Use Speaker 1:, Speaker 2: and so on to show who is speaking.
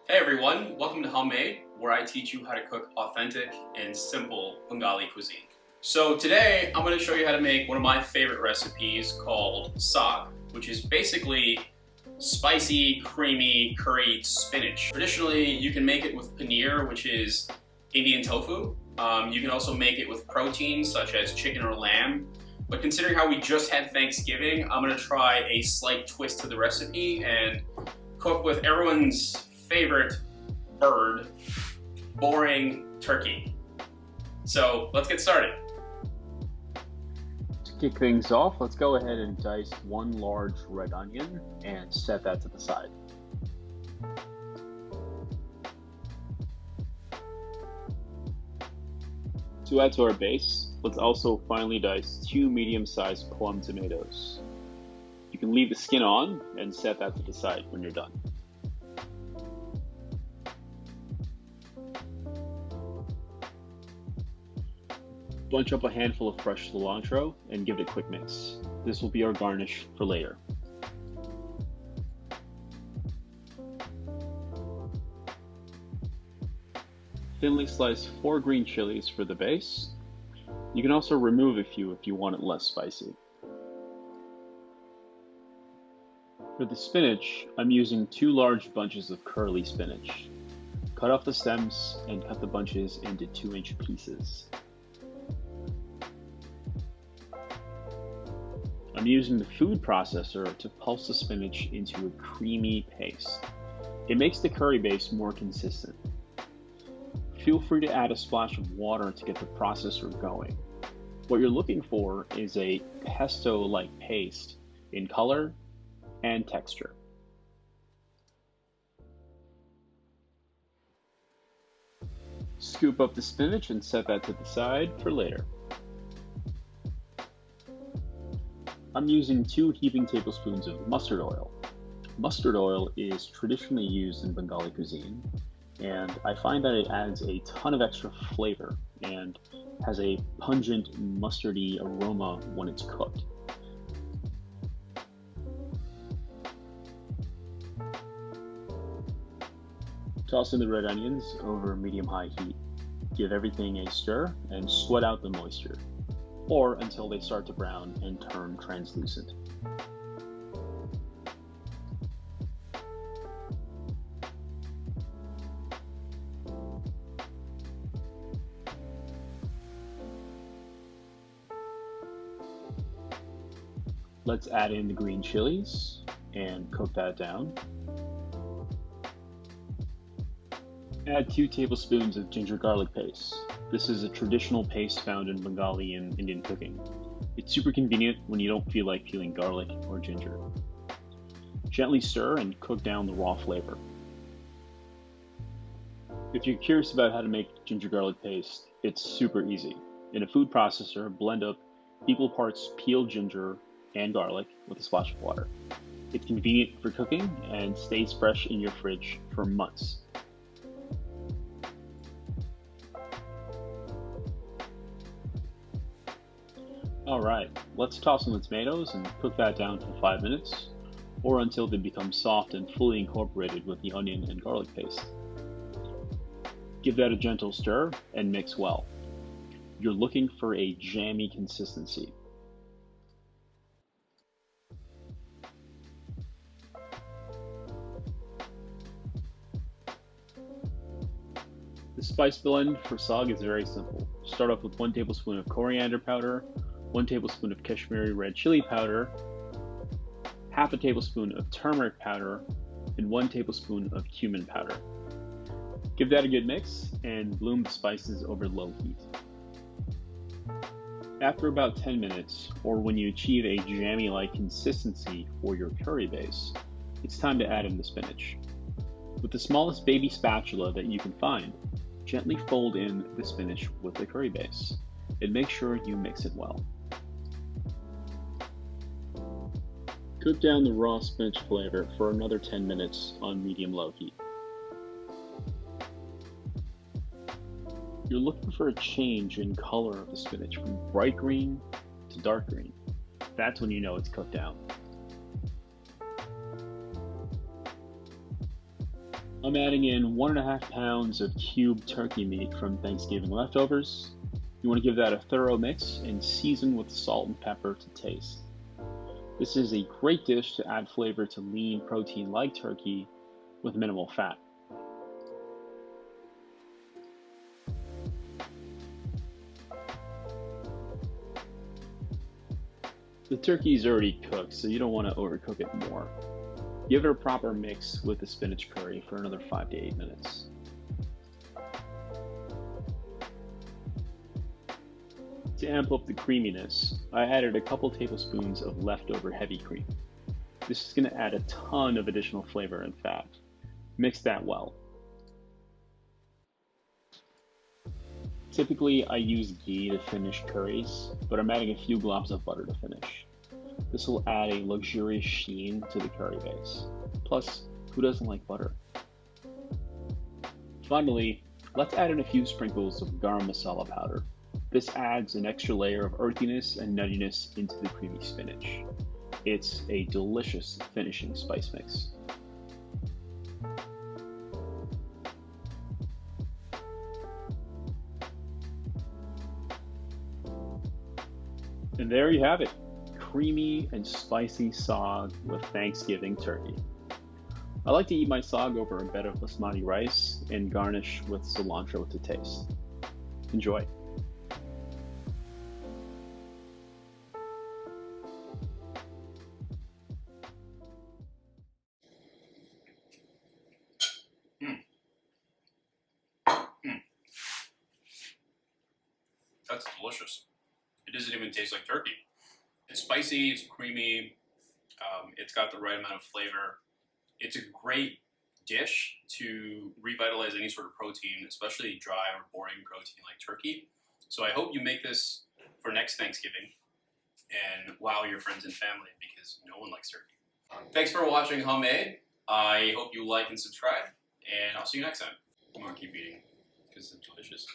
Speaker 1: Hey everyone, welcome to Homemade, where I teach you how to cook authentic and simple Bengali cuisine. So today I'm going to show you how to make one of my favorite recipes called Saag, which is basically spicy, creamy, curried spinach. Traditionally, you can make it with paneer, which is Indian tofu. You can also make it with proteins such as chicken or lamb. But considering how we just had Thanksgiving, I'm going to try a slight twist to the recipe and cook with everyone's favorite bird, boring turkey. So let's get started.
Speaker 2: To kick things off, let's go ahead and dice one large red onion and set that to the side. To add to our base, let's also finely dice 2 medium-sized plum tomatoes. You can leave the skin on and set that to the side when you're done. Bunch up a handful of fresh cilantro and give it a quick mix. This will be our garnish for later. Thinly slice 4 green chilies for the base. You can also remove a few if you want it less spicy. For the spinach, I'm using 2 large bunches of curly spinach. Cut off the stems and cut the bunches into 2-inch pieces. I'm using the food processor to pulse the spinach into a creamy paste. It makes the curry base more consistent. Feel free to add a splash of water to get the processor going. What you're looking for is a pesto-like paste in color and texture. Scoop up the spinach and set that to the side for later. I'm using 2 heaping tablespoons of mustard oil. Mustard oil is traditionally used in Bengali cuisine, and I find that it adds a ton of extra flavor and has a pungent mustardy aroma when it's cooked. Toss in the red onions over medium-high heat. Give everything a stir and sweat out the moisture, or until they start to brown and turn translucent. Let's add in the green chilies and cook that down. Add 2 tablespoons of ginger garlic paste. This is a traditional paste found in Bengali and Indian cooking. It's super convenient when you don't feel like peeling garlic or ginger. Gently stir and cook down the raw flavor. If you're curious about how to make ginger garlic paste, it's super easy. In a food processor, blend up equal parts peeled ginger and garlic with a splash of water. It's convenient for cooking and stays fresh in your fridge for months. Alright, let's toss in the tomatoes and cook that down for 5 minutes, or until they become soft and fully incorporated with the onion and garlic paste. Give that a gentle stir and mix well. You're looking for a jammy consistency. The spice blend for saag is very simple. Start off with 1 tablespoon of coriander powder, 1 tablespoon of Kashmiri Red Chili Powder, half a tablespoon of turmeric powder, and 1 tablespoon of cumin powder. Give that a good mix and bloom the spices over low heat. After about 10 minutes, or when you achieve a jammy-like consistency for your curry base, it's time to add in the spinach. With the smallest baby spatula that you can find, gently fold in the spinach with the curry base, and make sure you mix it well. Cook down the raw spinach flavor for another 10 minutes on medium-low heat. You're looking for a change in color of the spinach from bright green to dark green. That's when you know it's cooked down. I'm adding in 1.5 pounds of cubed turkey meat from Thanksgiving leftovers. You want to give that a thorough mix and season with salt and pepper to taste. This is a great dish to add flavor to lean protein like turkey with minimal fat. The turkey is already cooked, so you don't want to overcook it more. Give it a proper mix with the spinach curry for another 5 to 8 minutes. To amp up the creaminess, I added a couple tablespoons of leftover heavy cream. This is going to add a ton of additional flavor and fat. Mix that well. Typically, I use ghee to finish curries, but I'm adding a few globs of butter to finish. This will add a luxurious sheen to the curry base. Plus, who doesn't like butter? Finally, let's add in a few sprinkles of garam masala powder. This adds an extra layer of earthiness and nuttiness into the creamy spinach. It's a delicious finishing spice mix. And there you have it, creamy and spicy saag with Thanksgiving turkey. I like to eat my saag over a bed of basmati rice and garnish with cilantro to taste. Enjoy.
Speaker 1: That's delicious. It doesn't even taste like turkey. It's spicy, it's creamy, it's got the right amount of flavor. It's a great dish to revitalize any sort of protein, especially dry or boring protein like turkey. So I hope you make this for next Thanksgiving and wow your friends and family, because no one likes turkey. Thanks for watching Homemade. I hope you like and subscribe, and I'll see you next time. I'm gonna keep eating because it's delicious.